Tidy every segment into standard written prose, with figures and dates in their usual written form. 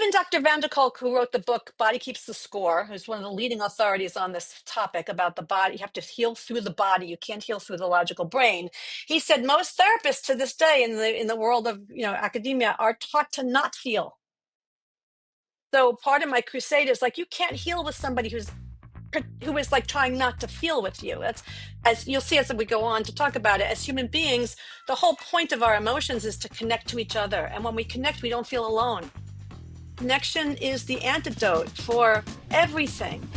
Even Dr. Van der Kolk, who wrote the book Body Keeps the Score, who's one of the leading authorities on this topic about the body, you have to heal through the body. You can't heal through the logical brain. He said most therapists to this day in the world of academia are taught to not feel. So part of my crusade is like, you can't heal with somebody who is like trying not to feel with you. That's, as you'll see as we go on to talk about it, as human beings, the whole point of our emotions is to connect to each other. And when we connect, we don't feel alone. Connection is the antidote for everything.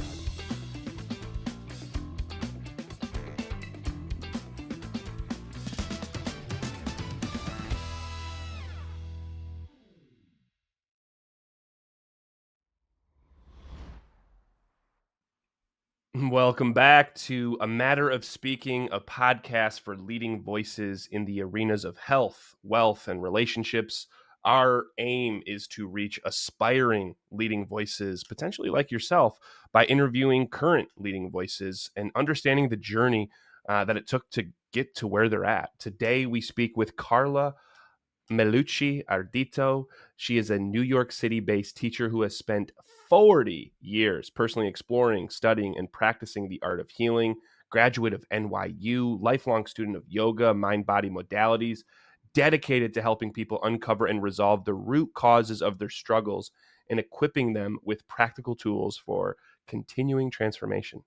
Welcome back to A Matter of Speaking, a podcast for leading voices in the arenas of health, wealth, and relationships. Our aim is to reach aspiring leading voices, potentially like yourself, by interviewing current leading voices and understanding the journey that it took to get to where they're at. Today, we speak with Carla Melucci Ardito. She is a New York City-based teacher who has spent 40 years personally exploring, studying, and practicing the art of healing. Graduate of NYU, lifelong student of yoga, mind-body modalities, dedicated to helping people uncover and resolve the root causes of their struggles and equipping them with practical tools for continuing transformation.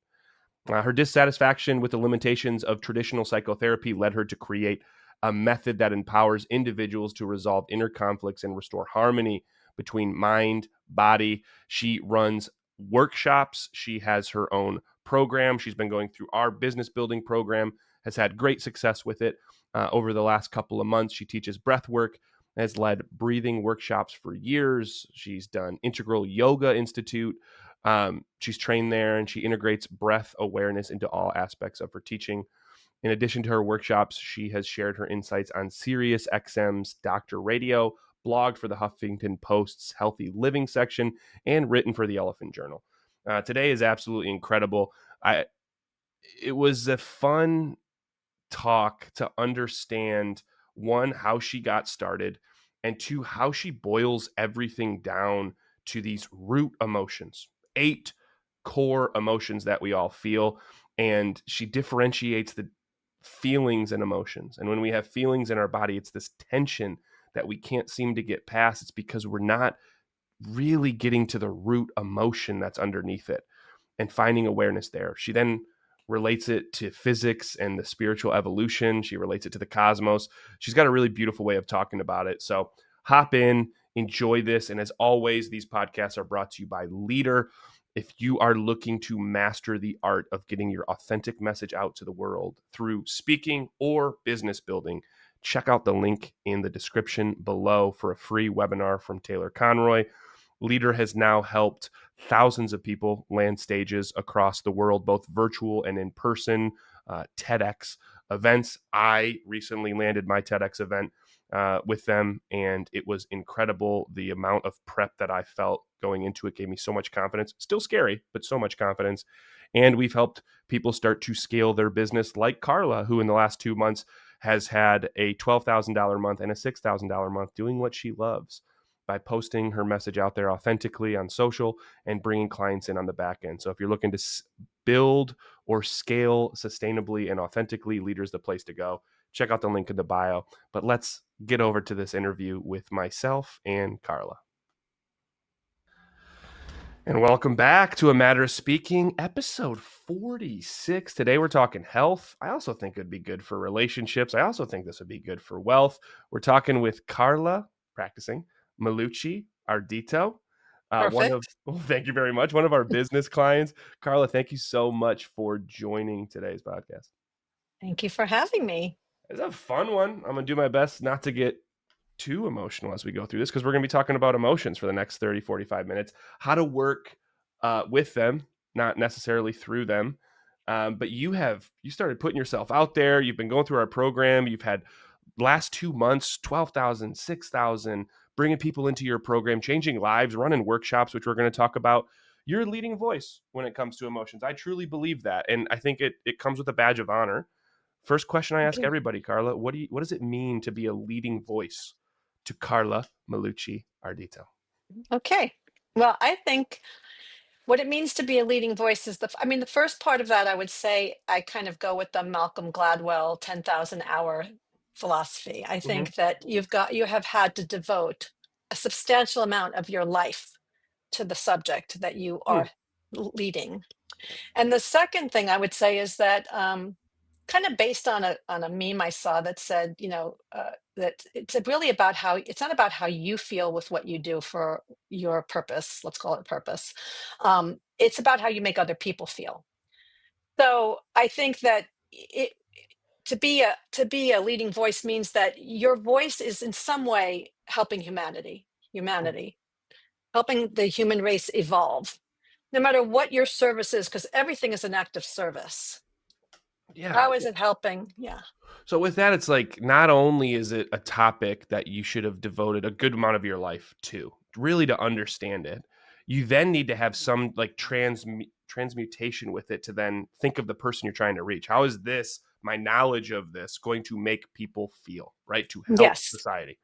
Her dissatisfaction with the limitations of traditional psychotherapy led her to create a method that empowers individuals to resolve inner conflicts and restore harmony between mind, body. She runs workshops. She has her own program. She's been going through our business building program, has had great success with it over the last couple of months. She teaches breathwork, has led breathing workshops for years. She's done Integral Yoga Institute. She's trained there, and she integrates breath awareness into all aspects of her teaching. In addition to her workshops, she has shared her insights on Sirius XM's Dr. Radio, blogged for the Huffington Post's Healthy Living section, and written for the Elephant Journal. Today is absolutely incredible. It was a fun talk to understand, one, how she got started, and two, how she boils everything down to these root emotions, 8 core emotions that we all feel. And she differentiates the feelings and emotions. And when we have feelings in our body, it's this tension that we can't seem to get past. It's because we're not really getting to the root emotion that's underneath it and finding awareness there. She then relates it to physics and the spiritual evolution. She relates it to the cosmos. She's got a really beautiful way of talking about it. So hop in, enjoy this. And as always, these podcasts are brought to you by Leader. If you are looking to master the art of getting your authentic message out to the world through speaking or business building, check out the link in the description below for a free webinar from Taylor Conroy. Leader has now helped thousands of people land stages across the world, both virtual and in person, TEDx events. I recently landed my TEDx event with them, and it was incredible. The amount of prep that I felt going into it gave me so much confidence. Still scary, but so much confidence. And we've helped people start to scale their business, like Carla, who in the last 2 months has had a $12,000 month and a $6,000 month doing what she loves by posting her message out there authentically on social and bringing clients in on the back end. So if you're looking to build or scale sustainably and authentically, Leader's the place to go. Check out the link in the bio. But let's get over to this interview with myself and Carla. And welcome back to A Matter of Speaking, episode 46. Today we're talking health. I also think it'd be good for relationships. I also think this would be good for wealth. We're talking with Carla, practicing, Melucci Ardito. Perfect. Thank you very much. One of our business clients. Carla, thank you so much for joining today's podcast. Thank you for having me. It's a fun one. I'm going to do my best not to get too emotional as we go through this, because we're going to be talking about emotions for the next 30, 45 minutes, how to work with them, not necessarily through them. But you started putting yourself out there. You've been going through our program. You've had last 2 months, 12,000, 6,000, bringing people into your program, changing lives, running workshops, which we're going to talk about. You're a leading voice when it comes to emotions. I truly believe that. And I think it comes with a badge of honor. First question I ask everybody, Carla, what does it mean to be a leading voice to Carla Melucci Ardito? Okay. Well, I think what it means to be a leading voice is I mean, the first part of that, I would say I kind of go with the Malcolm Gladwell 10,000 hour philosophy. I Hmm. think that you have had to devote a substantial amount of your life to the subject that you Hmm. are leading. And the second thing I would say is that kind of based on a meme I saw that said, that it's really about how it's not about how you feel with what you do for your purpose. Let's call it purpose. It's about how you make other people feel. So I think that it to be a leading voice means that your voice is in some way helping humanity, helping the human race evolve, no matter what your service is, because everything is an act of service. Yeah. How is it helping? Yeah. So with that, it's like not only is it a topic that you should have devoted a good amount of your life to, really to understand it, you then need to have some like transmutation with it to then think of the person you're trying to reach. How is this, my knowledge of this, going to make people feel, right? To help Yes. society.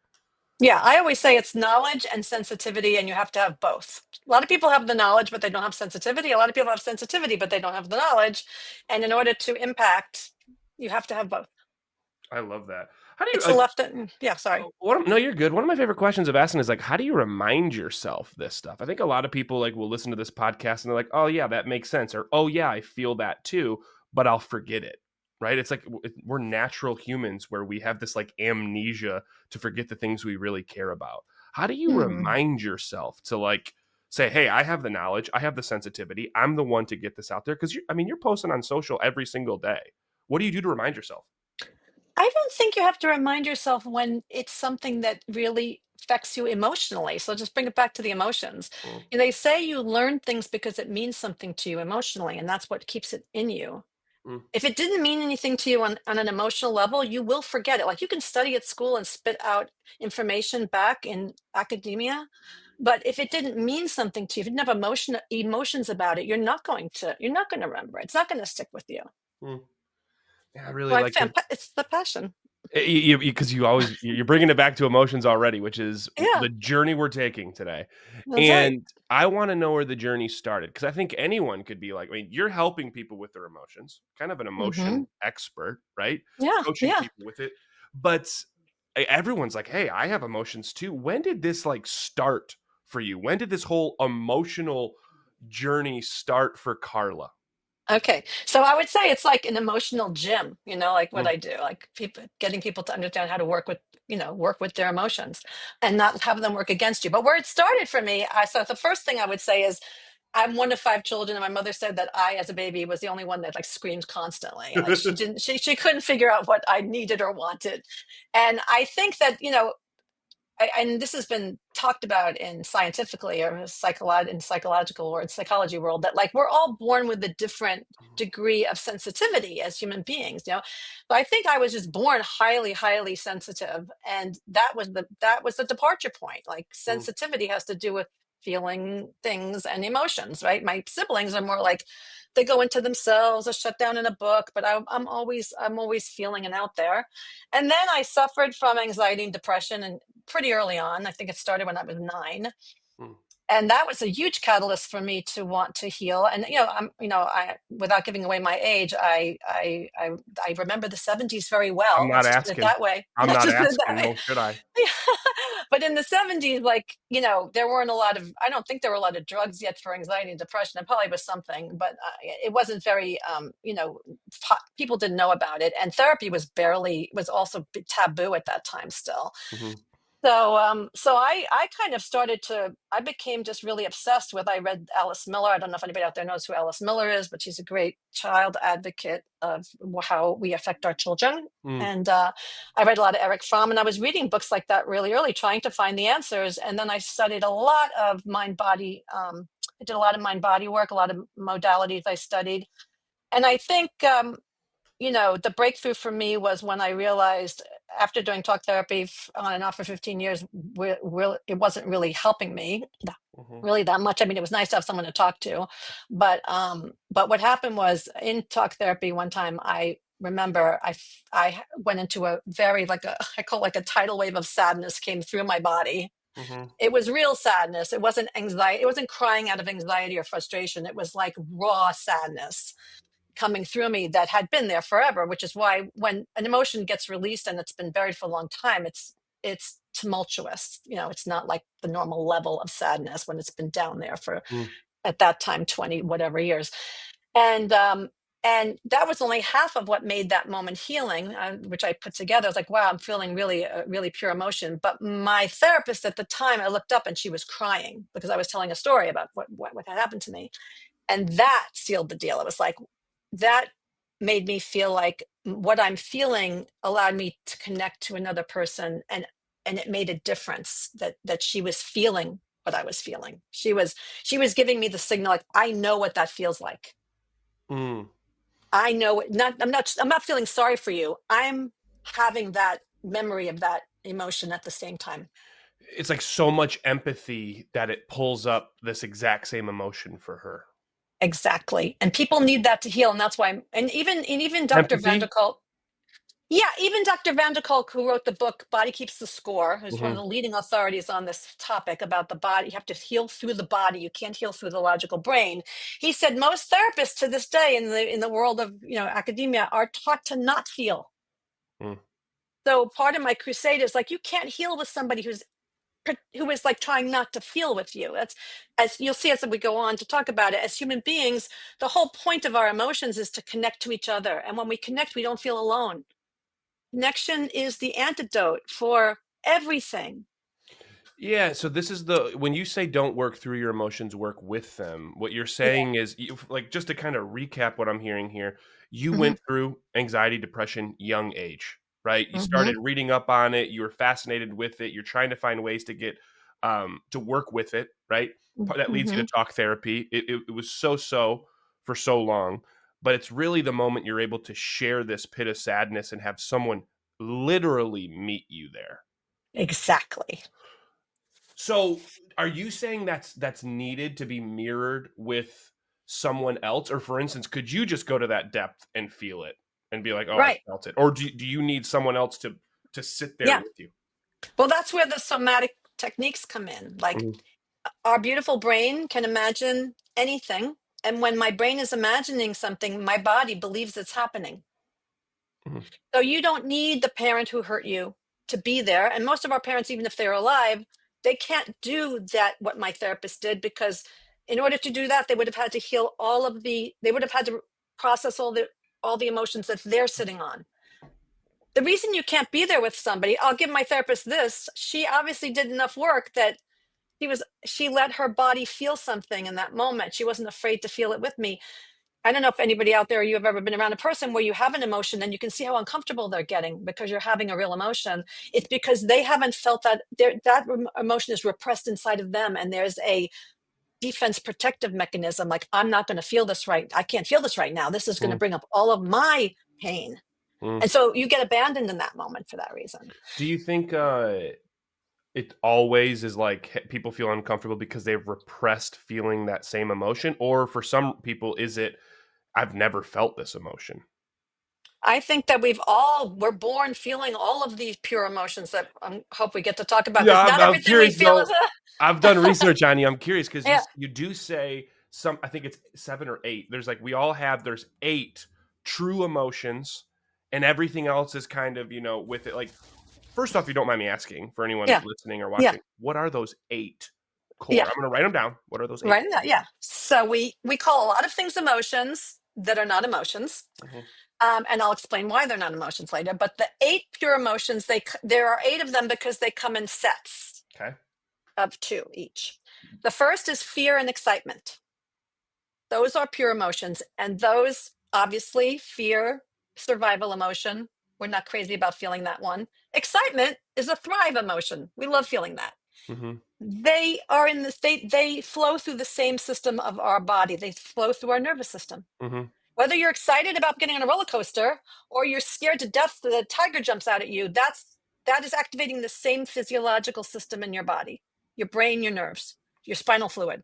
Yeah. I always say it's knowledge and sensitivity, and you have to have both. A lot of people have the knowledge, but they don't have sensitivity. A lot of people have sensitivity, but they don't have the knowledge. And in order to impact, you have to have both. I love that. How do you It's the like left. Yeah. Sorry. no, you're good. One of my favorite questions of asking is like, how do you remind yourself this stuff? I think a lot of people like will listen to this podcast and they're like, oh yeah, that makes sense, or oh yeah, I feel that too, but I'll forget it. Right? It's like we're natural humans where we have this like amnesia to forget the things we really care about. How do you Hmm. remind yourself to like say, hey, I have the knowledge, I have the sensitivity, I'm the one to get this out there? Because I mean, you're posting on social every single day. What do you do to remind yourself? I don't think you have to remind yourself when it's something that really affects you emotionally. So just bring it back to the emotions. Mm, They say you learn things because it means something to you emotionally, and that's what keeps it in you. mm, If it didn't mean anything to you on an emotional level, you will forget it. Like you can study at school and spit out information back in academia, but if it didn't mean something to you, if you didn't have emotions about it, you're not going to remember it. It's not going to stick with you. mm. Yeah, I really Like like to it's the passion. because you always you're bringing it back to emotions already, which is Yeah, the journey we're taking today. that's right. And I want to know where the journey started because I think anyone could be like, I mean, you're helping people with their emotions, kind of an Hmm. emotion expert, right? Yeah, Coaching yeah. people with it. But everyone's like, hey, I have emotions too. When did this like start for you? When did this whole emotional journey start for Carla? Okay. So I would say it's like an emotional gym, like what Mm, I do, like getting people to understand how to work with their emotions and not have them work against you. But where it started for me, so the first thing I would say is I'm one of five children, and my mother said that I, as a baby, was the only one that like screamed constantly. Like she couldn't figure out what I needed or wanted. And I think that, and this has been talked about in scientifically or in psychological or in psychology world, that like we're all born with a different degree of sensitivity as human beings. So I think I was just born highly, highly sensitive, and that was the departure point. Like mm, sensitivity has to do with feeling things and emotions, right? My siblings are more like they go into themselves or shut down in a book, but I'm always feeling and out there. And then I suffered from anxiety and depression, and pretty early on. I think it started when I was 9, mm. and that was a huge catalyst for me to want to heal. And I without giving away my age, I remember the '70s very I'm well. not Let's just put it asking. that way. I'm Let's not just put it that asking, way. nor should I. But in the '70s, like there weren't a lot of. I don't think there were a lot of drugs yet for anxiety and depression. There probably was something, but it wasn't very. People didn't know about it, and therapy was also taboo at that time still. Mhm, So I kind of I became just really obsessed with. I read Alice Miller. I don't know if anybody out there knows who Alice Miller is, but she's a great child advocate of how we affect our children. mm, And I read a lot of Eric Fromm, and I was reading books like that really early, trying to find the answers. And then I studied a lot of mind body. I did a lot of mind body work, a lot of modalities I studied. And I think the breakthrough for me was when I realized after doing talk therapy on and off for 15 years, it wasn't really helping me mhm, really that much. I mean, it was nice to have someone to talk to, but what happened was in talk therapy one time, I remember I went into a very I call like a tidal wave of sadness came through my body. Mm-hmm. It was real sadness. It wasn't anxiety. It wasn't crying out of anxiety or frustration. It was like raw sadness coming through me that had been there forever, which is why when an emotion gets released and it's been buried for a long time, it's tumultuous. It's not like the normal level of sadness when it's been down there for, Mm. at that time, 20 whatever years. And that was only half of what made that moment healing, which I put together. I was like, wow, I'm feeling really really pure emotion. But my therapist at the time, I looked up and she was crying because I was telling a story about what had happened to me, and that sealed the deal. It was like that made me feel like what I'm feeling allowed me to connect to another person, and it made a difference that she was feeling what I was feeling. She was giving me the signal, like, I know what that feels like. Mm. I know it. I'm not feeling sorry for you. I'm having that memory of that emotion at the same time. It's like so much empathy that it pulls up this exact same emotion for her. Exactly. And people need that to heal. And that's why, and even Dr. Van der Empathy. Kolk, yeah, even Dr. Van der Kolk, who wrote the book Body Keeps the Score, who's one of Mm-hmm. the leading authorities on this topic about the body. You have to heal through the body. You can't heal through the logical brain. He said most therapists to this day in the world of academia are taught to not feel. Mm. So part of my crusade is like, you can't heal with somebody who is like trying not to feel with you. That's, as you'll see as we go on to talk about it, as human beings, the whole point of our emotions is to connect to each other. And when we connect, we don't feel alone. Connection is the antidote for everything. Yeah, so this is the when you say don't work through your emotions, work with them. What you're Yeah. saying is like just to kind of recap what I'm hearing here, you Hmm. went through anxiety, depression, young age, right? You Hmm. started reading up on it, you were fascinated with it, you're trying to find ways to get to work with it, right? That leads you Hmm. to talk therapy. It was so for so long, but it's really the moment you're able to share this pit of sadness and have someone literally meet you there. Exactly. So, are you saying that's needed to be mirrored with someone else, or for instance, could you just go to that depth and feel it and be like, "Oh, I Right. felt it," or do you need someone else to sit there Yeah. with you? Well, that's where the somatic techniques come in. Like, Mhm, our beautiful brain can imagine anything. And when my brain is imagining something, my body believes it's happening. mhm. So you don't need the parent who hurt you to be there. And most of our parents, even if they're alive, they can't do that, what my therapist did, because in order to do that, they would have had to heal they would have had to process all the emotions that they're sitting on. The reason you can't be there with somebody, I'll give my therapist this. She obviously did enough work that she let her body feel something in that moment. She wasn't afraid to feel it with me. I don't know if anybody out there, you have ever been around a person where you have an emotion and you can see how uncomfortable they're getting because you're having a real emotion. It's because they haven't felt that emotion is repressed inside of them, and there's a defense protective mechanism. Like, I'm not going to feel this right. I can't feel this right now. This is going to Mm, bring up all of my pain. mm. And so you get abandoned in that moment for that reason. Do you think it always is like people feel uncomfortable because they've repressed feeling that same emotion, or for some people, is it I've never felt this emotion? I think that we're born feeling all of these pure emotions that I hope we get to talk about, Yeah, because I'm, not I'm everything we curious feel though. is I've done research on you. I'm curious because you yeah. you do say some. I think it's 7 or 8. There's like we all have. There's 8 true emotions, and everything else is kind of with it. Like first off, you don't mind me asking for anyone Yeah. listening or Yeah. watching, what are those 8 core? Yeah. I'm gonna write them down. What are those 8 Right. core? Yeah. So we call a lot of things emotions that are not emotions. Hmm. And I'll explain why they're not emotions later. But the 8 pure emotions, there are 8 of them because they come in sets Okay. of 2 each. The first is fear and excitement. Those are pure emotions. And those, obviously, fear, survival emotion. We're not crazy about feeling that one. Excitement is a thrive emotion. We love feeling that. Hmm. They are in the state, they flow through the same system of our body. They flow through our nervous system. Hmm. Whether you're excited about getting on a roller coaster or you're scared to death that a tiger jumps out at you, that is activating the same physiological system in your body, your brain, your nerves, your spinal fluid.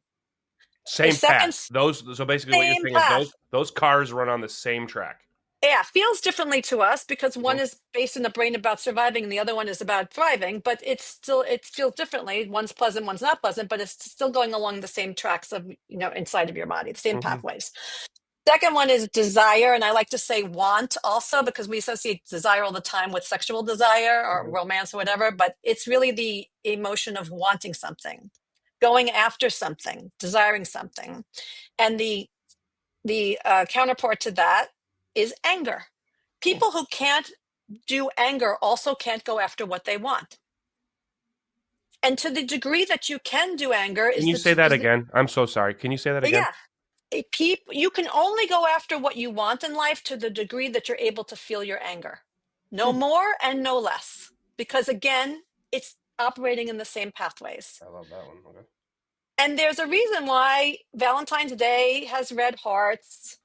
The Same second, path. Those. So basically, what you're same saying is path. those cars run on the same track. Yeah, feels differently to us because one Mhm. is based in the brain about surviving and the other one is about thriving, but it feels differently. One's pleasant, one's not pleasant, but it's still going along the same tracks of, inside of your body, the same Mhm. pathways. Second one is desire, and I like to say want also because we associate desire all the time with sexual desire or Mhm. romance or whatever, but it's really the emotion of wanting something, going after something, desiring something. And the counterpart to that is anger. Hmm. People who can't do anger also can't go after what they want. And to the degree that you can do anger Can is you say the that is the, again? I'm so sorry. Can you say that again? yeah, you can only go after what you want in life to the degree that you're able to feel your anger. No Hmm. more and no less. Because again, it's operating in the same pathways. I love that one. Okay. And there's a reason why Valentine's Day has red hearts.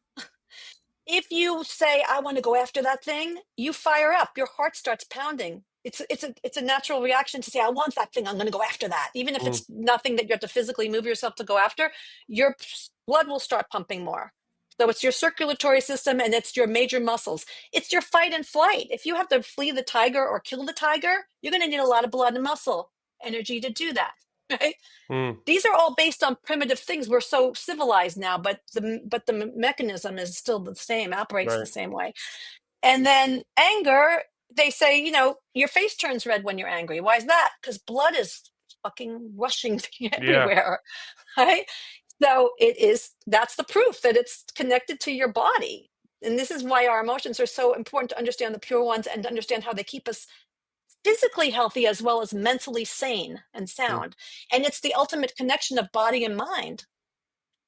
If you say I want to go after that thing, you fire up, your heart starts pounding. It's a natural reaction to say I want that thing, I'm going to go after that, even if Mm. it's nothing that you have to physically move yourself to go after. Your blood will start pumping more. So it's your circulatory system and it's your major muscles. It's your fight and flight. If you have to flee the tiger or kill the tiger, you're going to need a lot of blood and muscle energy to do that. Right? Mm. These are all based on primitive things. We're so civilized now, but the mechanism is still the same, operates the Right. same way. And then anger, they say, your face turns red when you're angry. Why is that? Because blood is fucking rushing Yeah. everywhere, right? So that's the proof that it's connected to your body. And this is why our emotions are so important to understand the pure ones and to understand how they keep us physically healthy as well as mentally sane and Mm. sound. And it's the ultimate connection of body and mind.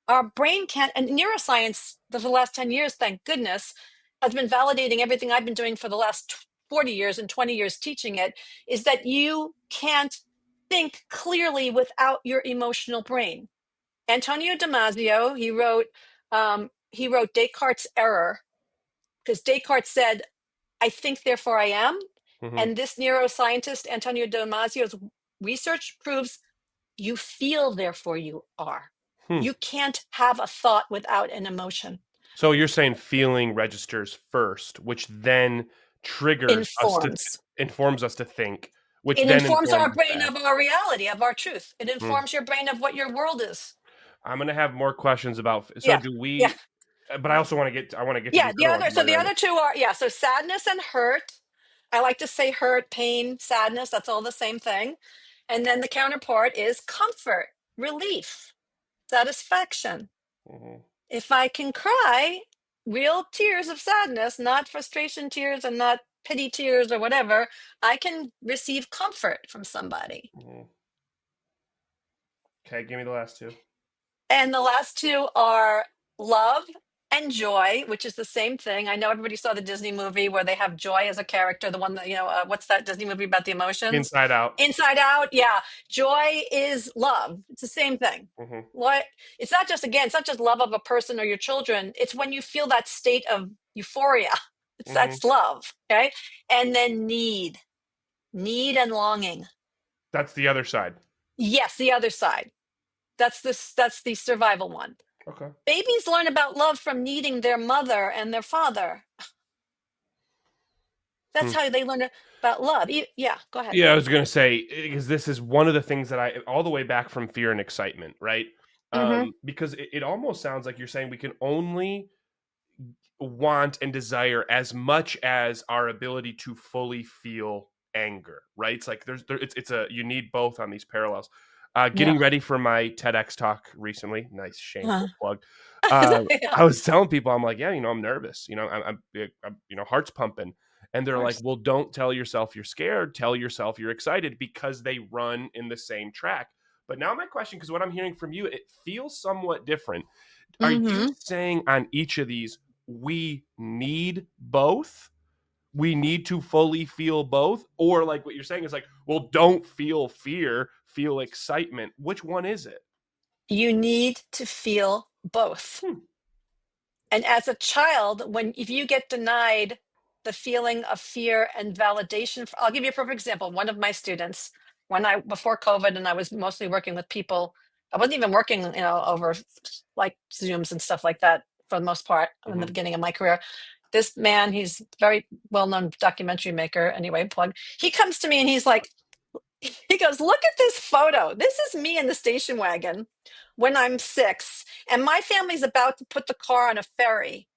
Our brain can't, and neuroscience for the last 10 years, thank goodness, has been validating everything I've been doing for the last 40 years and 20 years teaching it, is that you can't think clearly without your emotional brain. Antonio Damasio, he wrote Descartes' Error, because Descartes said, I think, therefore I am. Mhm. And this neuroscientist, Antonio Damasio's research proves you feel, therefore you are. Hmm. You can't have a thought without an emotion. So you're saying feeling registers first, which then triggers us to Informs. informs us to think, which It then informs our informs us to brain act. of our reality, of our truth. It Hmm. informs your brain of what your world is. I'm gonna have more questions about. So Yeah. do Yeah. we? But I also want to get. I want to get to Yeah. these other ones. So But the other two are, yeah. So sadness and hurt. I like to say hurt, pain, sadness. That's all the same thing. And then the counterpart is comfort, relief, satisfaction. Mhm. If I can cry real tears of sadness, not frustration tears and not pity tears or whatever, I can receive comfort from somebody. Mhm. Okay, give me the last two. And the last two are love and joy, which is the same thing. I know everybody saw the Disney movie where they have joy as a character, the one that, what's that Disney movie about the emotions? Inside Out. Inside Out. Yeah. Joy is love. It's the same thing. Mhm. What it's not just, again, it's not just love of a person or your children. It's when you feel that state of euphoria. Mhm. That's love. Okay. And then need and longing. That's the other side. Yes, the other side. That's the survival one. Okay. Babies learn about love from needing their mother and their father. Hmm. That's how they learn about love. Yeah, go ahead. Yeah, I was gonna say because this is one of the things that I all the way back from fear and excitement, right? Hmm. Because it almost sounds like you're saying we can only want and desire as much as our ability to fully feel anger, right? It's like it's a you need both on these parallels. Yeah. Getting ready for my TEDx talk recently, nice Uh, shameless plug. Uh, yeah, I was telling people, I'm like, yeah, I'm nervous, heart's pumping, and of they're like, course. well, don't tell yourself you're scared, tell yourself you're excited because they run in the same track. But now my question, because what I'm hearing from you, it feels somewhat different. Are you Hmm. saying on each of these we need both? We need to fully feel both? Or like what you're saying is like, well, don't feel fear, feel excitement. Which one is it? You need to feel both. Hmm. And as a child, if you get denied the feeling of fear and validation, I'll give you a perfect example. One of my students, before COVID, and I was mostly working with people, I wasn't even working, over like Zooms and stuff like that for the most part in the Mm-hmm. beginning of my career. this man, he's a very well-known documentary maker. Anyway, plug. He comes to me and he's like, he goes, look at this photo. This is me in the station wagon when I'm 6, and my family's about to put the car on a ferry.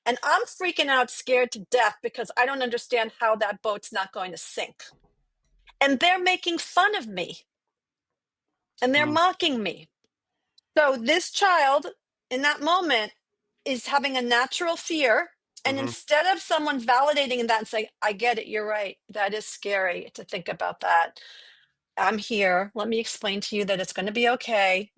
And I'm freaking out, scared to death because I don't understand how that boat's not going to sink. And they're making fun of me and they're Mm, mocking me. So this child in that moment is having a natural fear. And hmm instead of someone validating that and saying, I get it, you're right, that is scary to think about that. I'm here. Let me explain to you that it's going to be okay.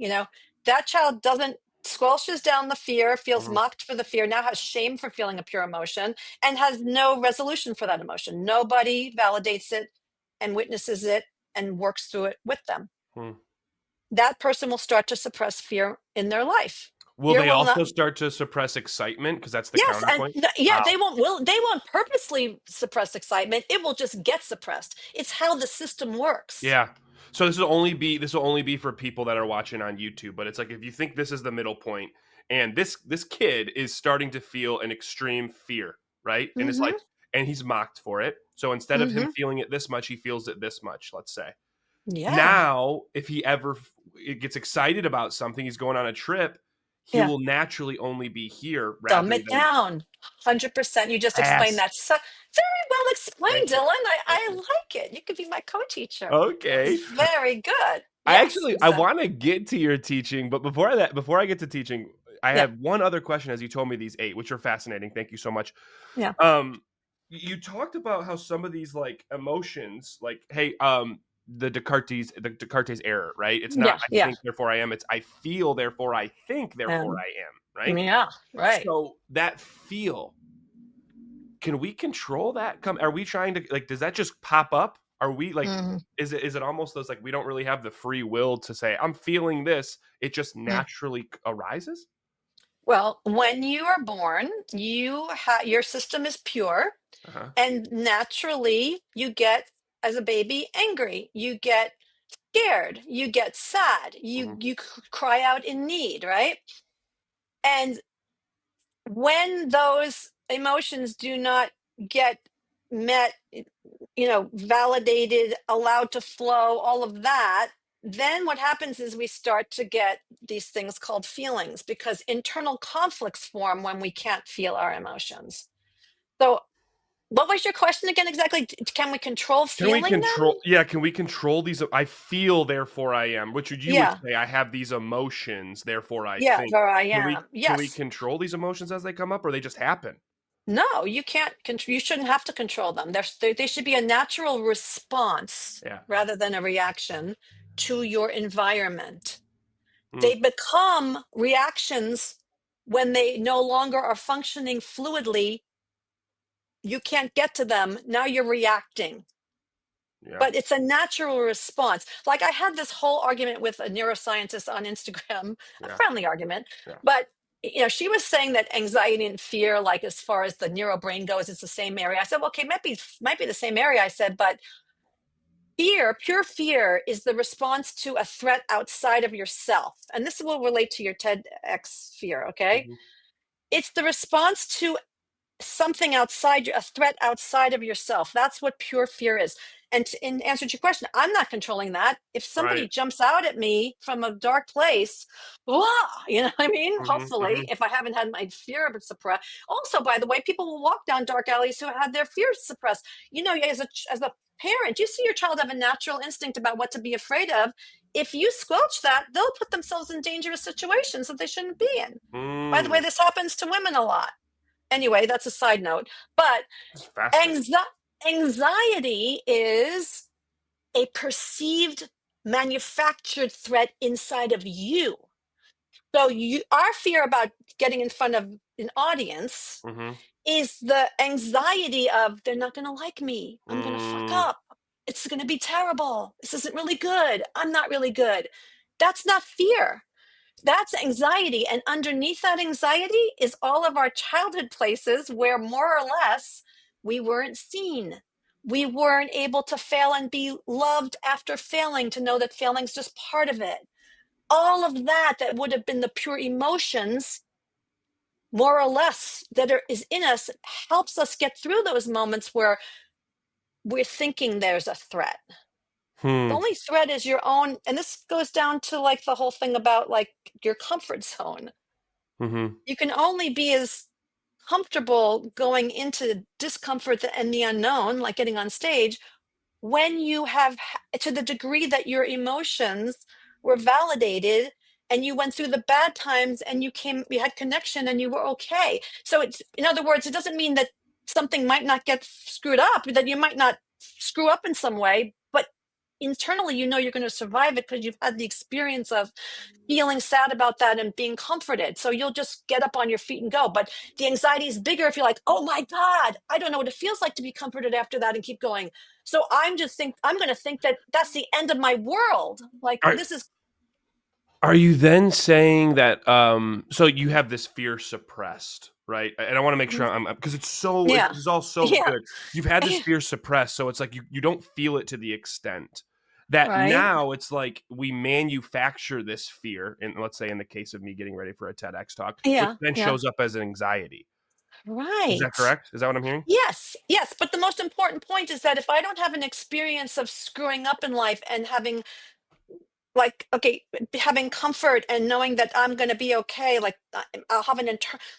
That child doesn't squelches down the fear, feels hmm mocked for the fear, now has shame for feeling a pure emotion, and has no resolution for that emotion. Nobody validates it and witnesses it and works through it with them. hmm That person will start to suppress fear in their life. Will Fear they will not. also start to suppress excitement? Because that's the Yes, and counterpoint. yeah, Wow. they won't purposely suppress excitement. It will just get suppressed. It's how the system works. Yeah. So this will only be for people that are watching on YouTube. But it's like if you think this is the middle point, and this kid is starting to feel an extreme fear, right? And it's like, Mm-hmm. and he's mocked for it. So instead of him Mm-hmm. feeling it this much, he feels it this much. Let's say. Yeah. Now, if he ever gets excited about something, he's going on a trip, he Yeah. will naturally only be here Dumb rather it than down. 100%. You just explained past. that so very well explained, Thank you. Dylan. Thank I you. like it. You could be my co-teacher. That was Okay. very good. I Yes, actually I exactly. want to get to your teaching, but before I get to teaching, I Yeah. had one other question as you told me these 8, which are fascinating. Thank you so much. Yeah. Um you talked about how some of these like emotions, like hey, the Descartes error, right? It's not Yeah. I Yeah. think therefore I am, it's I feel therefore I think therefore And I am, right? yeah, right. So that feel, can we control that? Are we trying to like? Does that just pop up? Are we like? Mhm. Is it almost those like we don't really have the free will to say I'm feeling this? It just Mm. naturally arises. Well, when you are born, your system is pure, Uh huh. and naturally you get, as a baby, angry. You get scared. You get sad. You hmm you cry out in need, right? And when those emotions do not get met, validated, allowed to flow, all of that, then what happens is we start to get these things called feelings, because internal conflicts form when we can't feel our emotions. So what was your question again exactly? Can we control Can we feeling them? control? Yeah, can we control these? I feel, therefore I am. Which would you would Yeah. say I have these emotions, therefore I Yeah, think. there I Can we am. can we Yes. control these emotions as they come up, or they just happen? No, you can't you shouldn't have to control them. They should be a natural response Yeah. rather than a reaction to your environment. Mm, They become reactions when they no longer are functioning fluidly. You can't get to them. Now you're reacting. yeah. But it's a natural response. Like, I had this whole argument with a neuroscientist on Instagram, a Yeah. friendly argument, Yeah. but she was saying that anxiety and fear, like as far as the neural brain goes, it's the same area. I said, well, okay, might be the same area. I said, but fear, pure fear, is the response to a threat outside of yourself. And this will relate to your TEDx fear, okay? hmm It's the response to something outside you, a threat outside of yourself. That's what pure fear is. And in answer to your question, I'm not controlling that. If somebody Right. jumps out at me from a dark place, wah, you know what I mean? hmm Hopefully, hmm if I haven't had my fear suppressed. Also, by the way, people will walk down dark alleys who had their fears suppressed. As a parent, you see your child have a natural instinct about what to be afraid of. If you squelch that, they'll put themselves in dangerous situations that they shouldn't be in. By the way, Mm, this happens to women a lot. Anyway, that's a side note. But it's fascinating. anxiety is a perceived manufactured threat inside of you. So our fear about getting in front of an audience hmm is the anxiety of, they're not going to like me. I'm going to fuck Mm, up. It's going to be terrible. This isn't really good. I'm not really good. That's not fear. That's anxiety. And underneath that anxiety is all of our childhood places where more or less we weren't seen. We weren't able to fail and be loved after failing, to know that failing's just part of it. All of that would have been the pure emotions more or less, is in us helps us get through those moments where we're thinking there's a threat. The Hmm. only threat is your own, and this goes down to like the whole thing about like your comfort zone. Mm-hmm. You can only be as comfortable going into discomfort and the unknown, like getting on stage, when you have, to the degree that your emotions were validated and you went through the bad times and you had connection and you were okay. So it's, in other words, it doesn't mean that something might not get screwed up, that you might not screw up in some way, but internally you know you're going to survive it because you've had the experience of feeling sad about that and being comforted. So you'll just get up on your feet and go. But the anxiety is bigger if you're like, oh my God, I don't know what it feels like to be comforted after that, and keep going. So I'm going to think that that's the end of my world. Like Are this is, are you then saying that so you have this fear suppressed, right? And I want to make sure I'm because yeah, this is all so yeah, good. You've had this fear suppressed, so it's like you don't feel it to the extent that right. now it's like we manufacture this fear, and let's say in the case of me getting ready for a TEDx talk, which Yeah, then yeah, shows up as anxiety. Is that right. correct? Is that what I'm hearing? Yes, yes. But the most important point is that if I don't have an experience of screwing up in life and having, like, okay, having comfort and knowing that I'm going to be okay, like I'll have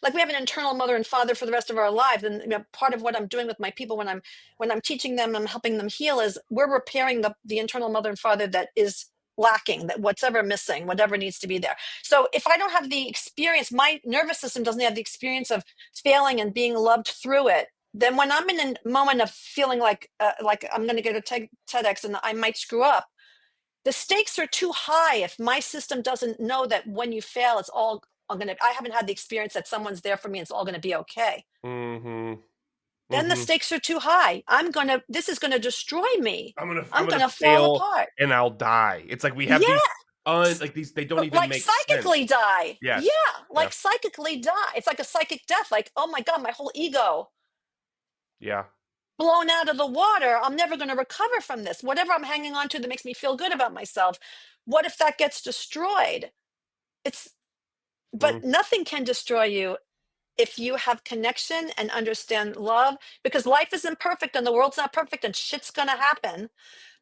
like we have an internal mother and father for the rest of our lives. And part of what I'm doing with my people when I'm teaching them, I'm helping them heal, is we're repairing the internal mother and father that is lacking, that whatever missing, whatever needs to be there. So if I don't have the experience, my nervous system doesn't have the experience of failing and being loved through it, then when I'm in a moment of feeling like I'm going to go to TEDx and I might screw up, the stakes are too high. If my system doesn't know that when you fail, it's all, I haven't had the experience that someone's there for me, it's all going to be okay, Mm-hmm. then the Mm-hmm. stakes are too high. This is going to destroy me. I'm I'm gonna going to fall fail apart. and I'll die. It's like we have these Yeah, like these they don't even like make sense. psychically die. Yeah, Yes. Yeah. like psychically die. It's like a psychic death. Like, oh my God, my whole ego Yeah. blown out of the water. I'm never going to recover from this. Whatever I'm hanging on to that makes me feel good about myself, what if that gets destroyed? It's But Mm, nothing can destroy you if you have connection and understand love, because life isn't perfect and the world's not perfect and shit's going to happen.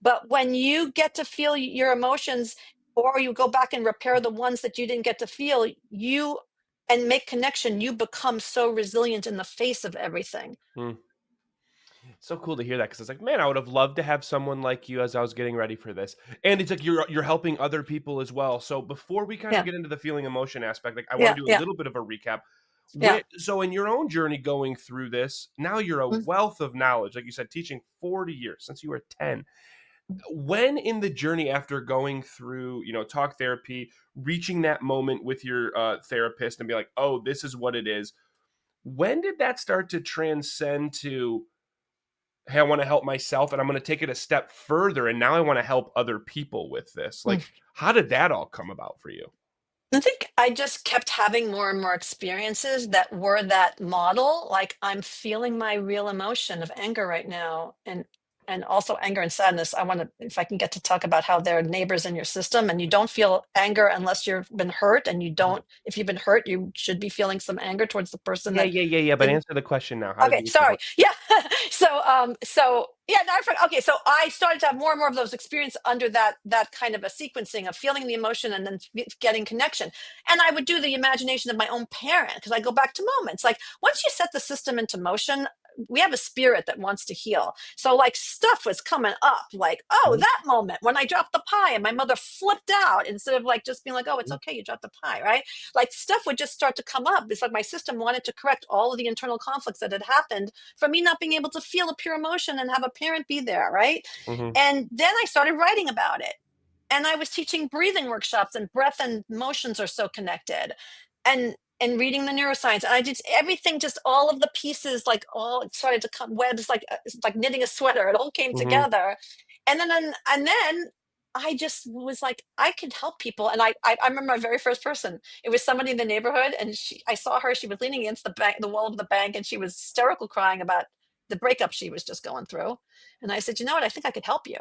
But when you get to feel your emotions, or you go back and repair the ones that you didn't get to feel, and make connection, you become so resilient in the face of everything. mm. So cool to hear that because it's like, man, I would have loved to have someone like you as I was getting ready for this. And it's like you're helping other people as well. So before we kind of Yeah, get into the feeling emotion aspect, like I want yeah, to do a yeah, little bit of a recap. yeah. So in your own journey going through this, now you're a Mm. wealth of knowledge. Like you said, teaching 40 years since you were 10. When in the journey after going through, talk therapy, reaching that moment with your therapist and be like, oh, this is what it is. When did that start to transcend to, hey, I want to help myself and I'm going to take it a step further. And now I want to help other people with this. Mm. Like, how did that all come about for you? I think I just kept having more and more experiences that were that model. Like, I'm feeling my real emotion of anger right now, and also anger and sadness. I want to, if I can get to talk about how they're neighbors in your system, and you don't feel anger unless you've been hurt, and you Mhm. don't. If you've been hurt, you should be feeling some anger towards the person Yeah, that yeah, yeah, yeah. But did. answer the question now. How did Okay, you get to sorry. help? Yeah. So yeah, no, I forgot. Okay, so I started to have more and more of those experiences under that kind of a sequencing of feeling the emotion and then getting connection. And I would do the imagination of my own parent, because I go back to moments like, once you set the system into motion, we have a spirit that wants to heal. So like stuff was coming up, like, oh, Mhm, that moment when I dropped the pie and my mother flipped out, instead of like just being like, oh, it's mhm, okay, you dropped the pie, right? Like stuff would just start to come up. It's like my system wanted to correct all of the internal conflicts that had happened from me not being able to feel a pure emotion and have a parent be there, right? mhm, And then I started writing about it. And I was teaching breathing workshops, and breath and emotions are so connected. And reading the neuroscience. And I did everything, just all of the pieces, like all it started to come webs, like like knitting a sweater. It all came mhm, together. And then I just was like, I could help people. And I remember my very first person. It was somebody in the neighborhood, and I saw her. She was leaning against the wall of the bank, and she was hysterical, crying about the breakup she was just going through. And I said, you know what? I think I could help you.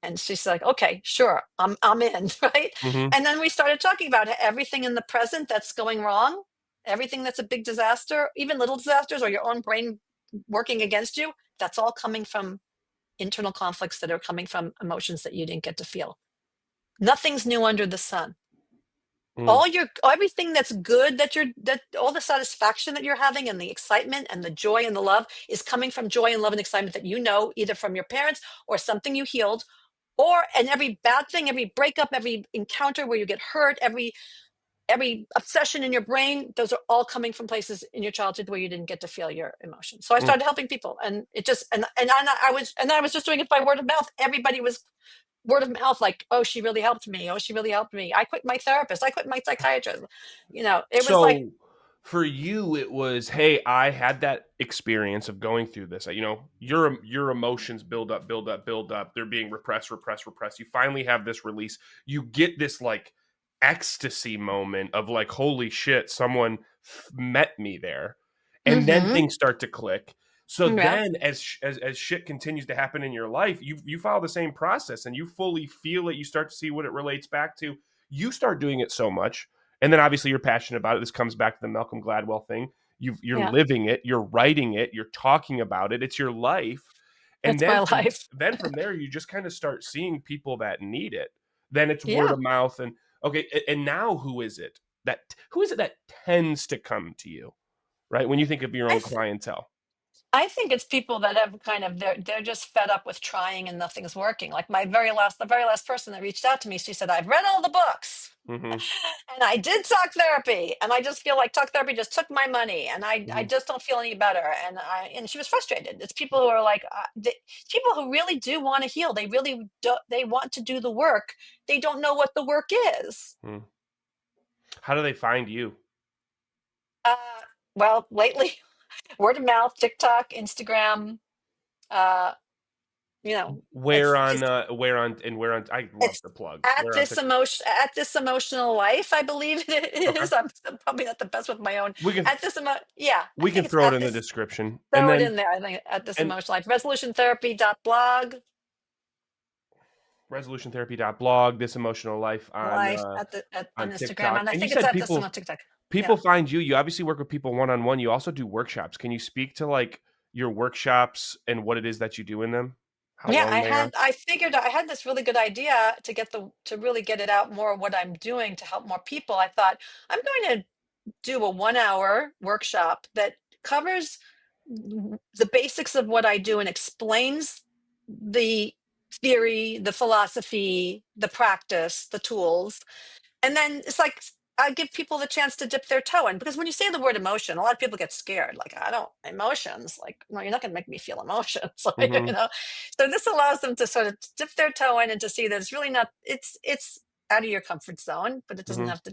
And she's like, okay, sure, I'm in, right? mhm, And then we started talking about everything in the present that's going wrong. everything that's a big disaster, even little disasters or your own brain working against you, that's all coming from internal conflicts that are coming from emotions that you didn't get to feel. Nothing's new under the sun. Mm, All your everything that's good that all the satisfaction that you're having and the excitement and the joy and the love is coming from joy and love and excitement that you know either from your parents or something you healed, or and every bad thing, every breakup, every encounter where you get hurt, every obsession in your brain, those are all coming from places in your childhood where you didn't get to feel your emotions. So I mm. started helping people, and it just and I was just doing it by word of mouth. Everybody was word of mouth, like, oh, she really helped me. Oh, she really helped me. I quit my therapist. I quit my psychiatrist. It was like, So for you, it was, hey, I had that experience of going through this. Your emotions build up, build up, build up. They're being repressed, repressed, repressed. You finally have this release. You get this like ecstasy moment of like, holy shit, someone met me there, and then mm-hmm, things start to click. So yeah, then, as shit continues to happen in your life, you follow the same process, and you fully feel it. You start to see what it relates back to. You start doing it so much, and then obviously you're passionate about it. This comes back to the Malcolm Gladwell thing. You're yeah, living it, you're writing it, you're talking about it. It's your life. And it's my life. then from there you just kind of start seeing people that need it. Then it's word Yeah. of mouth. And okay, and now who is it that tends to come to you, right? When you think of your I own th- clientele. I think it's people that have kind of they're just fed up with trying and nothing's working. Like the very last person that reached out to me, she said, "I've read all the books Hmm. and I did talk therapy, and I just feel like talk therapy just took my money, and I Hmm. just don't feel any better." And she was frustrated. It's people who are like people who really do want to heal. They really do, they want to do the work. They don't know what the work is. Hmm. How do they find you? Uh, well, lately, word of mouth, TikTok, Instagram. Uh, you know, Where it's on it's where on and where on I love it's the plugs. Where on TikTok? at this emotional life, I believe it Okay. is. I'm probably not the best with my own We can at this yeah, I we can think it's throw it at in the this description. And throw it then in there. I think at this and emotional life, resolutiontherapy.blog resolutiontherapy.blog, this emotional life life on on Instagram, TikTok. and I And you think it's said at this on TikTok. people Yeah. find you. You obviously work with people one on one. You also do workshops. Can you speak to like your workshops and what it is that you do in them? How Yeah, long they are? I figured I had this really good idea to really get it out more what I'm doing to help more people. I thought I'm going to do a 1 hour workshop that covers the basics of what I do and explains the theory, the philosophy, the practice, the tools. And then it's like I give people the chance to dip their toe in, because when you say the word emotion, a lot of people get scared. Like, I don't emotions. Like, no, you're not going to make me feel emotions. Like, Hmm. So this allows them to sort of dip their toe in and to see that it's really not. It's out of your comfort zone, but it Hmm. doesn't have to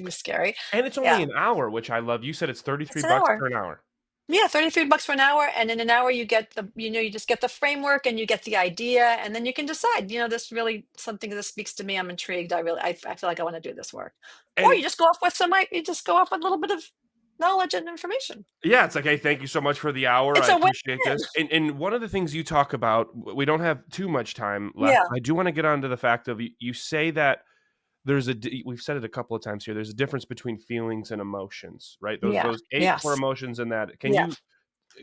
be scary. And it's only Yeah, an hour, which I love. You said it's 33 it's an bucks hour. per an hour. Yeah, $33 for an hour, and in an hour you get you just get the framework and you get the idea, and then you can decide, this really something that speaks to me. I'm intrigued. I feel like I want to do this work. Or And you just go off with a little bit of knowledge and information. yeah, it's like, hey, thank you so much for the hour. It's I a appreciate win-win. this. And one of the things you talk about, we don't have too much time left. Yeah, I do want to get on to the fact of you say that we've said it a couple of times here. There's a difference between feelings and emotions, right? yeah, Those eight core yes, emotions and that. yeah,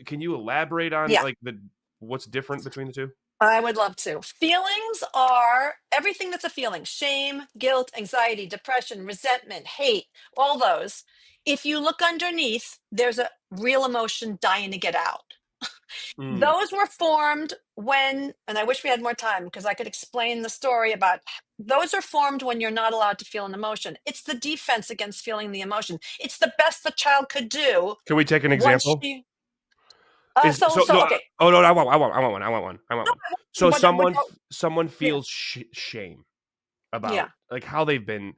Can you elaborate on yeah. like the what's different between the two? I would love to. Feelings are everything that's a feeling: shame, guilt, anxiety, depression, resentment, hate, all those. If you look underneath, there's a real emotion dying to get out. Mm. Those were formed when, and I wish we had more time because I could explain the story about those are formed when you're not allowed to feel an emotion. It's the defense against feeling the emotion. It's the best the child could do Can we take an once example? she, Is so, so so, no. okay. Oh no! I want one. I want one. I want No, one. So without, someone yeah, feels shame about yeah. like how they've been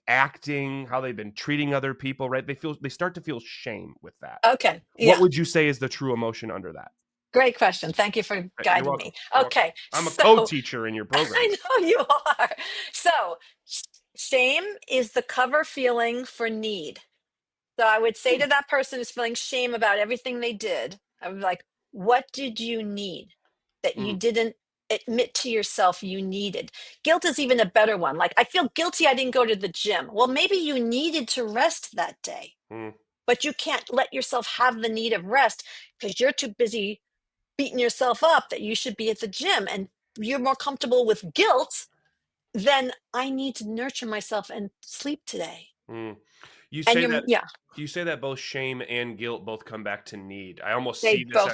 acting, how they've been treating other people. Right? They start to feel shame with that. Okay. What Yeah. would you say is the true emotion under that? Great question. Thank you for Right, you're guiding welcome. me. You're welcome. Okay. I'm a So co-teacher in your program. I know you are. So shame is the cover feeling for need. So I would say Hmm. to that person who's feeling shame about everything they did, I was like, what did you need that you Mm. didn't? admit to yourself you needed. Guilt is even a better one. Like, I feel guilty I didn't go to the gym. Well, maybe you needed to rest that day, Mm, but you can't let yourself have the need of rest because you're too busy beating yourself up that you should be at the gym. And you're more comfortable with guilt than I need to nurture myself and sleep today. mm. You And say you're, that yeah, you say that both shame and guilt both come back to need. I almost see they this both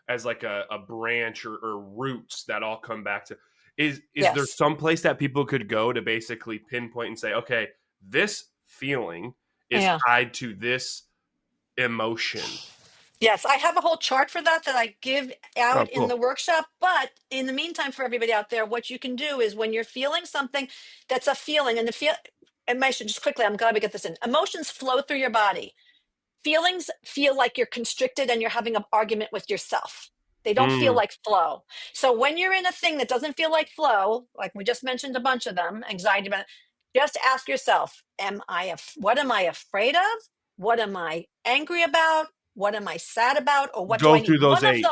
as like do. a branch or roots that all come back to. Is there Yes. some place that people could go to basically pinpoint and say, okay, this feeling is Yeah. tied to this emotion? Yes, I have a whole chart for that that I give Oh, out in cool. the workshop. But in the meantime, for everybody out there, what you can do is when you're feeling something that's a feeling, and the feel, emotion, just quickly, I'm glad we get this in. Emotions flow through your body. Feelings feel like you're constricted and you're having an argument with yourself. They don't feel Mm, like flow. So when you're in a thing that doesn't feel like flow, like we just mentioned a bunch of them, anxiety, just ask yourself, what am I afraid of? What am I angry about? What am I sad about? Or what do go I through need? those One of eight.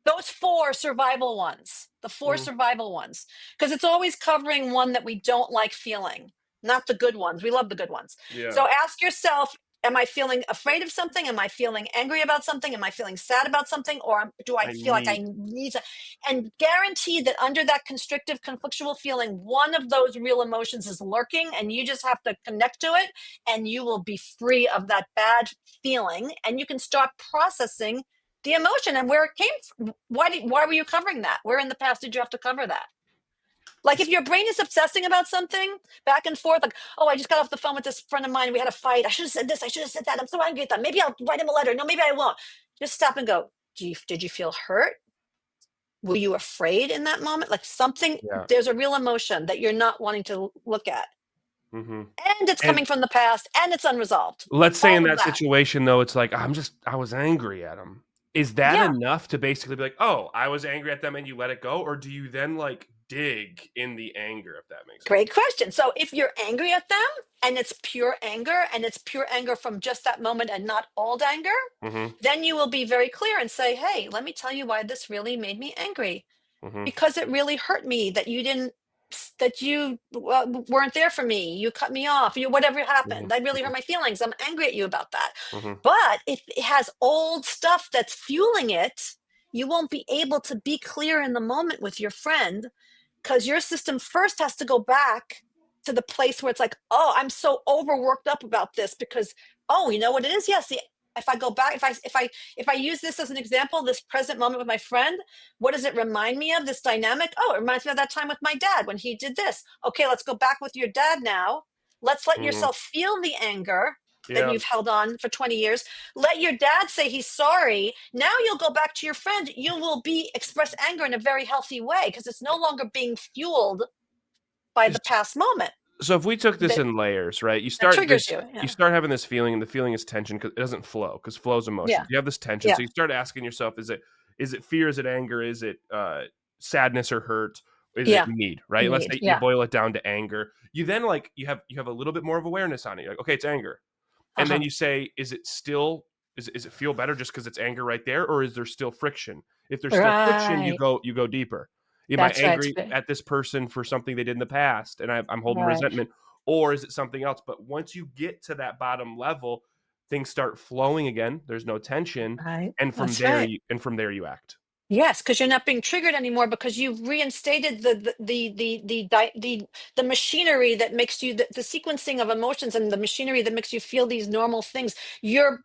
those four survival ones, the four Mm, survival ones, because it's always covering one that we don't like feeling, not the good ones. We love the good ones. yeah, So ask yourself, am I feeling afraid of something? Am I feeling angry about something? Am I feeling sad about something? Or do I I feel like I need. need to? And guarantee that under that constrictive, conflictual feeling, one of those real emotions is lurking, and you just have to connect to it, and you will be free of that bad feeling, and you can start processing the emotion and where it came from. Why were you covering that? Where in the past did you have to cover that? Like, if your brain is obsessing about something back and forth, like, oh, I just got off the phone with this friend of mine. We had a fight. I should have said this. I should have said that. I'm so angry at that. Maybe I'll write him a letter. No, maybe I won't. Just stop and go, did you feel hurt? Were you afraid in that moment? Like, something, Yeah. there's a real emotion that you're not wanting to look at. Hmm. And it's And coming from the past and it's unresolved. let's say in All of that that. situation though, it's like I was angry at him. Is that Yeah. enough to basically be like, oh, I was angry at them and you let it go, or do you then like dig in the anger, if that makes sense? Great question. So if you're angry at them and it's pure anger and it's pure anger from just that moment and not old anger, Hmm. then you will be very clear and say, hey, let me tell you why this really made me angry. Hmm. Because it really hurt me that you didn't, that you weren't there for me. You cut me off. You, whatever Hmm. happened. That really hurt my feelings. I'm angry at you about that. Hmm. But if it has old stuff that's fueling it, you won't be able to be clear in the moment with your friend because your system first has to go back to the place where it's like, oh, I'm so overworked up about this because, oh, you know what it is? Yes, if I go back, if I use this as an example, this present moment with my friend, what does it remind me of? This dynamic? Oh, it reminds me of that time with my dad when he did this. Okay, let's go back with your dad now. Let's let Hmm. yourself feel the anger that Yeah. you've held on for 20 years. Let your dad say he's sorry. Now you'll go back to your friend. You will be express anger in a very healthy way because it's no longer being fueled by the past moment So if we took this that in layers, right? that triggers you. You Yeah. start having this feeling, and the feeling is tension because it doesn't flow because flow's Yeah. emotions. You have this tension, Yeah. so you start asking yourself, is it fear? Is it anger? Is it sadness or hurt? Is it Yeah. need? Right? Let's Need. say you Yeah. boil it down to anger. You then like you have a little bit more of awareness on it. You're like, okay, it's anger, and then Uh-huh. you say, is it still is it feel better just because it's anger right there, or is there still friction? If there's still friction, Right. you go deeper. Am I That's right. angry at this person for something they did in the past, and I'm holding Right. resentment, or is it something else? But once you get to that bottom level, things start flowing again. There's no tension, Right. and That's right. from there you act. Yes, because you're not being triggered anymore because you've reinstated the machinery that makes you the sequencing of emotions and the machinery that makes you feel these normal things. You're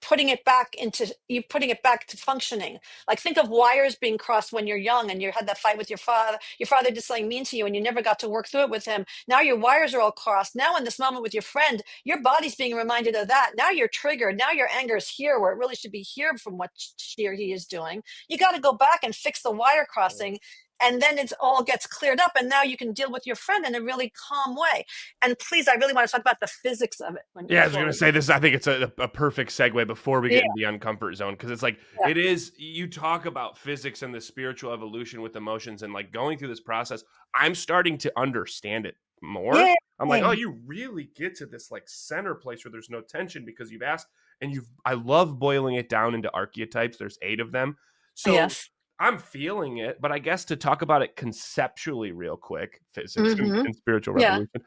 putting it back into you're putting it back to functioning. Like, think of wires being crossed when you're young and you had that fight with your father. Your father did something mean to you and you never got to work through it with him. Now your wires are all crossed. Now in this moment with your friend, your body's being reminded of that. Now you're triggered. Now your anger is here where it really should be here from what she or he is doing. You got to go back and fix the wire crossing, and then it all gets cleared up and now you can deal with your friend in a really calm way. And please, I really want to talk about the physics of it Yeah, I was before gonna we say go. this. I think it's a perfect segue before we Yeah. get into the uncomfort zone because it's like Yeah. it is. You talk about physics and the spiritual evolution with emotions, and like going through this process, I'm starting to understand it more. Yeah. I'm like, oh, you really get to this like center place where there's no tension because you've asked, and you've. I love boiling it down into archetypes. There's 8 of them. So Yes. I'm feeling it, but I guess to talk about it conceptually real quick, physics Mm-hmm. and spiritual Yeah. revolution,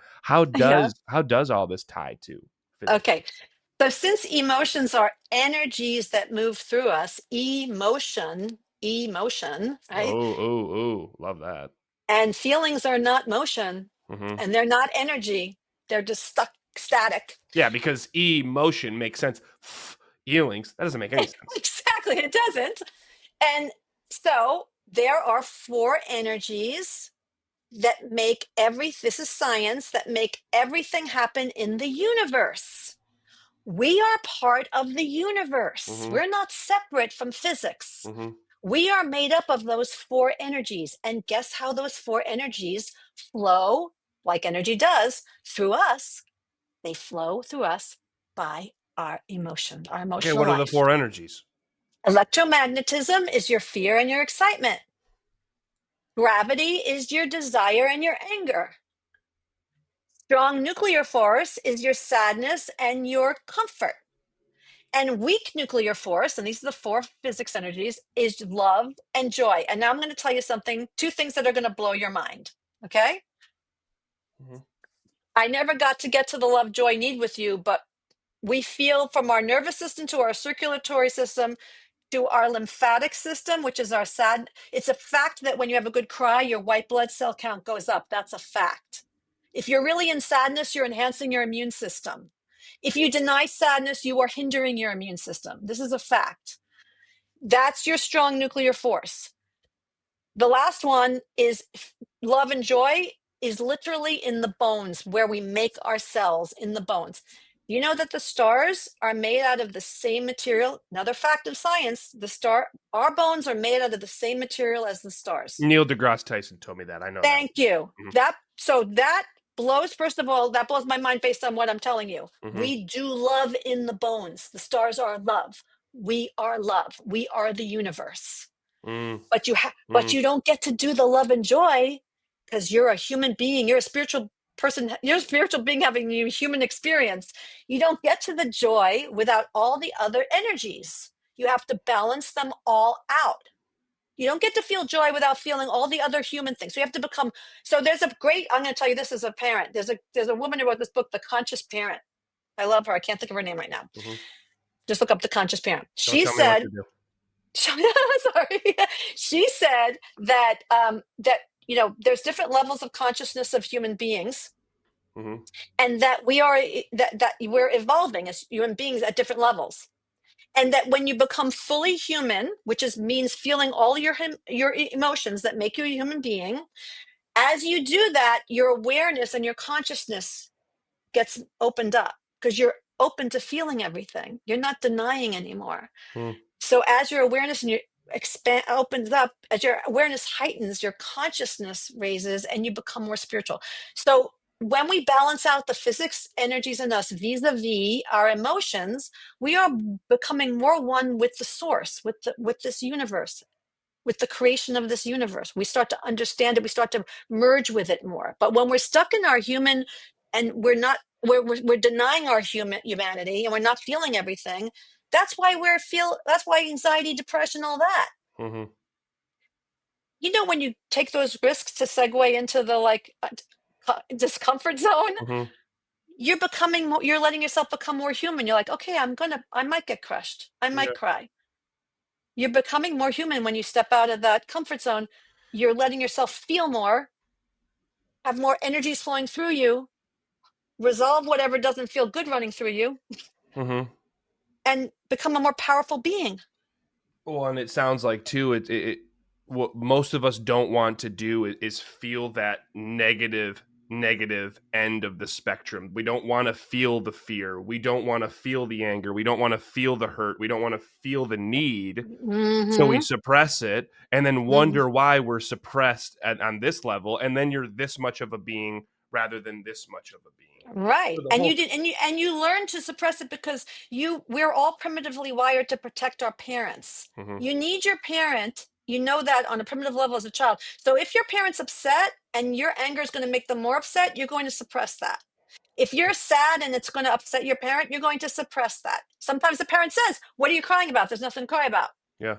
Yeah. how does all this tie to physics? Okay. So since emotions are energies that move through us, emotion, right? Love that. And feelings are not motion Hmm. and they're not energy. They're just stuck static. Yeah, because emotion makes sense. Feelings, that doesn't make any sense. Exactly. It doesn't. And so there are four energies that make this is science, that make everything happen in the universe. We are part of the universe. Hmm. We're not separate from physics. Hmm. We are made up of those four energies. And guess how those four energies flow, like energy does, through us? They flow through us by our emotions, our Okay, emotional what are the life. four energies? Electromagnetism is your fear and your excitement. Gravity is your desire and your anger. Strong nuclear force is your sadness and your comfort. And weak nuclear force, and these are the four physics energies, is love and joy. And now I'm going to tell you something, two things that are going to blow your mind. Okay. Hmm. I never got to get to the love, joy, need with you, but we feel from our nervous system to our circulatory system to our lymphatic system, which is our sad. It's a fact that when you have a good cry, your white blood cell count goes up. That's a fact. If you're really in sadness, you're enhancing your immune system. If you deny sadness, you are hindering your immune system. This is a fact. That's your strong nuclear force. The last one is love and joy is literally in the bones where we make our cells in the bones. You know that the stars are made out of the same material. Another fact of science, our bones are made out of the same material as the stars. Neil deGrasse Tyson told me that. I know that. Thank you. Hmm. That blows, first of all, that blows my mind based on what I'm telling you. Hmm. We do love in the bones. The stars are love. We are love. We are the universe. Mm. But Mm. you don't get to do the love and joy because you're a human being. You're a spiritual person. You're a spiritual being having a human experience. You don't get to the joy without all the other energies. You have to balance them all out. You don't get to feel joy without feeling all the other human things. So you have to become. So there's a great. I'm going to tell you this as a parent. There's a woman who wrote this book, The Conscious Parent. I love her. I can't think of her name right now. Hmm. Just look up The Conscious Parent. Don't She tell me what said to do. sorry. She said that there's different levels of consciousness of human beings, Hmm. and that we're evolving as human beings at different levels, and that when you become fully human, which is means feeling all your emotions that make you a human being, as you do that, your awareness and your consciousness gets opened up because you're open to feeling everything. You're not denying anymore. Mm. So as your awareness and your expand opens up, as your awareness heightens, your consciousness raises and you become more spiritual. So when we balance out the physics energies in us vis-a-vis our emotions, we are becoming more one with the source, with this universe, with the creation of this universe. We start to understand it, we start to merge with it more. But when we're stuck in our human and we're denying our humanity and we're not feeling everything, that's why anxiety, depression, all that. Hmm. When you take those risks to segue into the discomfort zone, Hmm. you're letting yourself become more human. You're like, okay, I might get crushed, I Yeah. might cry. You're becoming more human when you step out of that comfort zone. You're letting yourself feel more, have more energies flowing through you, resolve whatever doesn't feel good running through you, Hmm. and become a more powerful being. Well, and it sounds like too. What most of us don't want to do is feel that negative end of the spectrum. We don't want to feel the fear. We don't want to feel the anger. We don't want to feel the hurt. We don't want to feel the need. So we Mm-hmm. suppress it, and then Mm-hmm. wonder why we're suppressed on this level. And then you're this much of a being rather than this much of a being. Right. So the And you whole. did and you learn to suppress it because we're all primitively wired to protect our parents. Hmm. You need your parent. You know that on a primitive level as a child. So if your parent's upset and your anger is going to make them more upset, you're going to suppress that. If you're sad and it's going to upset your parent, you're going to suppress that. Sometimes the parent says, "What are you crying about? There's nothing to cry about." Yeah.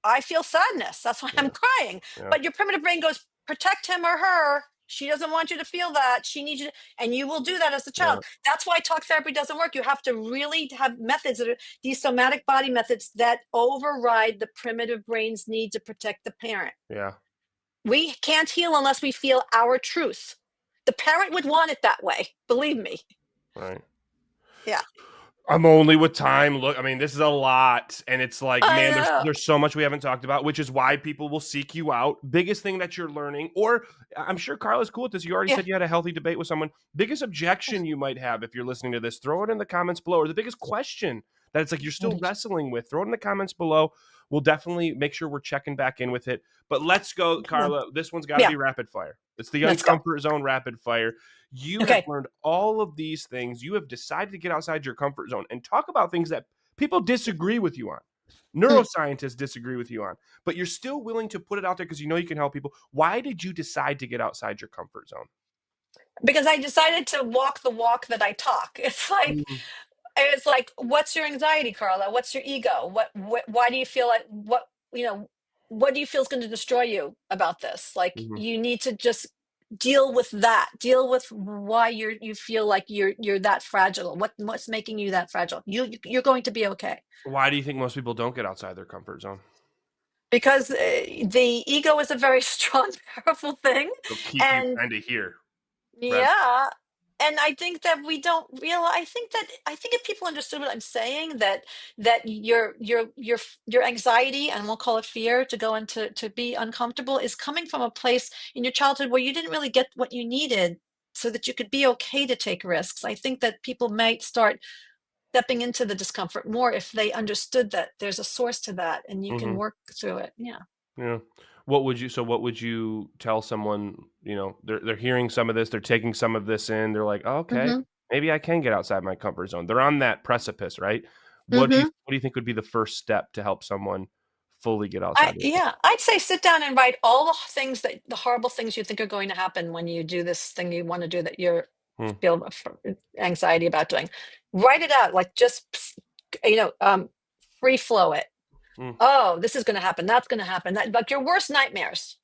I feel sadness. That's why I'm Yeah. crying. Yeah. But your primitive brain goes, protect him or her. She doesn't want you to feel that. She needs you to, and you will do that as a child. Yeah. That's why talk therapy doesn't work. You have to really have methods that are these somatic body methods that override the primitive brain's need to protect the parent. Yeah. We can't heal unless we feel our truth. The parent would want it that way. Believe me. Right. Yeah. I'm only with time. Look, I mean, this is a lot. And it's like, I man, know. there's so much we haven't talked about, which is why people will seek you out. Biggest thing that you're learning, or I'm sure Carla's cool with this. You already Yeah. said you had a healthy debate with someone. Biggest objection you might have if you're listening to this, throw it in the comments below. Or the biggest question that it's like you're still wrestling with, throw it in the comments below. We'll definitely make sure we're checking back in with it. But let's go, Carla. This one's got to Yeah. be rapid fire. It's the Let's go. uncomfort zone rapid fire. You have Okay. learned all of these things. You have decided to get outside your comfort zone and talk about things that people disagree with you on. Hmm. Neuroscientists disagree with you on, but you're still willing to put it out there because you know you can help people. Why did you decide to get outside your comfort zone? Because I decided to walk the walk that I talk. Mm-hmm. It's like, what's your anxiety, Carla? What's your ego? Why do you feel like, what do you feel is going to destroy you about this? Like, Mm-hmm. you need to just deal with that. Deal with why you feel like you're that fragile. What's making you that fragile? You're going to be okay. Why do you think most people don't get outside their comfort zone? Because the ego is a very strong, powerful thing. They'll keep you And kind of here. Rather, yeah. And I think that we don't realize, I think if people understood what I'm saying, that your anxiety, and we'll call it fear, to go into to be uncomfortable, is coming from a place in your childhood where you didn't really get what you needed so that you could be okay to take risks. I think that people might start stepping into the discomfort more if they understood that there's a source to that and you can mm-hmm. work through it. Yeah. Yeah. What would you tell someone, they're hearing some of this, they're taking some of this in, they're like, oh, okay, Hmm. maybe I can get outside my comfort zone. They're on that precipice, right? Hmm. What do you think would be the first step to help someone fully get outside their comfort I'd say sit down and write all the horrible things you think are going to happen when you do this thing you want to do that you're zone? feel anxiety about doing. Write it out, like just free flow it. Mm, Oh, this is going to happen. That's going to happen. Like your worst nightmares,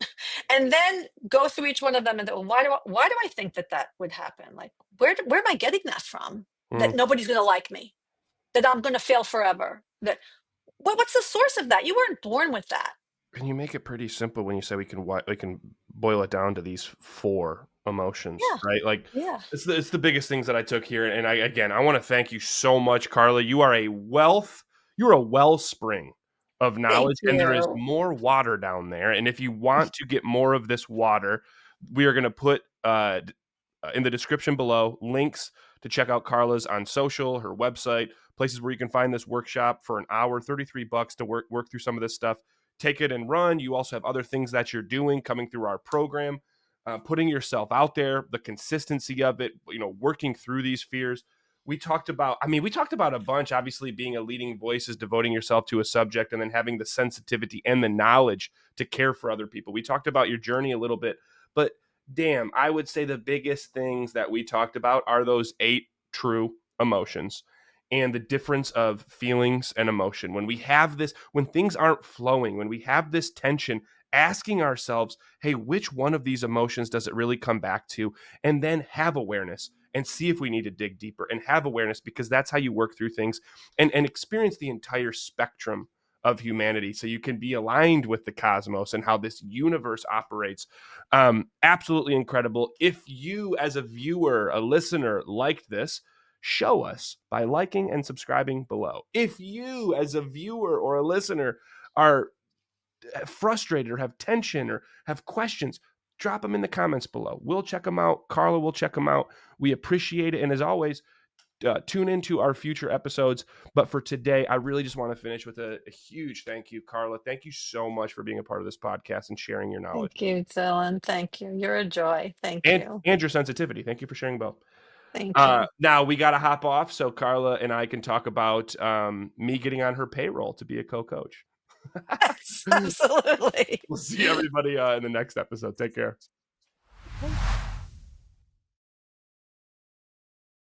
and then go through each one of them and go, why do I think that would happen? Like where am I getting that from? That mm. nobody's going to like me. That I'm going to fail forever. That what's the source of that? You weren't born with that. And you make it pretty simple when you say we can boil it down to these four emotions, Yeah. right? Like Yeah. it's the biggest things that I took here. And I want to thank you so much, Carla. You're a wellspring of Thank knowledge, and there is you. more water down there. And if you want to get more of this water, we are going to put in the description below links to check out Carla's on social, her website, places where you can find this workshop for an hour, $33 to work through some of this stuff. Take it and run. You also have other things that you're doing coming through our program, putting yourself out there, the consistency of it, working through these fears. We talked about a bunch. Obviously, being a leading voice is devoting yourself to a subject and then having the sensitivity and the knowledge to care for other people. We talked about your journey a little bit, but damn, I would say the biggest things that we talked about are those 8 true emotions and the difference of feelings and emotion. When things aren't flowing, when we have this tension, asking ourselves, hey, which one of these emotions does it really come back to? And then have awareness and see if we need to dig deeper and have awareness, because that's how you work through things and experience the entire spectrum of humanity, so you can be aligned with the cosmos and how this universe operates. Absolutely incredible. If you, as a viewer, a listener, liked this, show us by liking and subscribing below. If you, as a viewer or a listener, are frustrated or have tension or have questions, drop them in the comments below. We'll check them out. Carla will check them out. We appreciate it. And as always, tune into our future episodes. But for today, I really just want to finish with a huge thank you, Carla. Thank you so much for being a part of this podcast and sharing your knowledge. Thank you, Dylan. Thank you. You're a joy. Thank you. And your sensitivity. Thank you for sharing both. Thank you. Now we got to hop off so Carla and I can talk about me getting on her payroll to be a co-coach. Yes, absolutely. We'll see everybody in the next episode. Take care.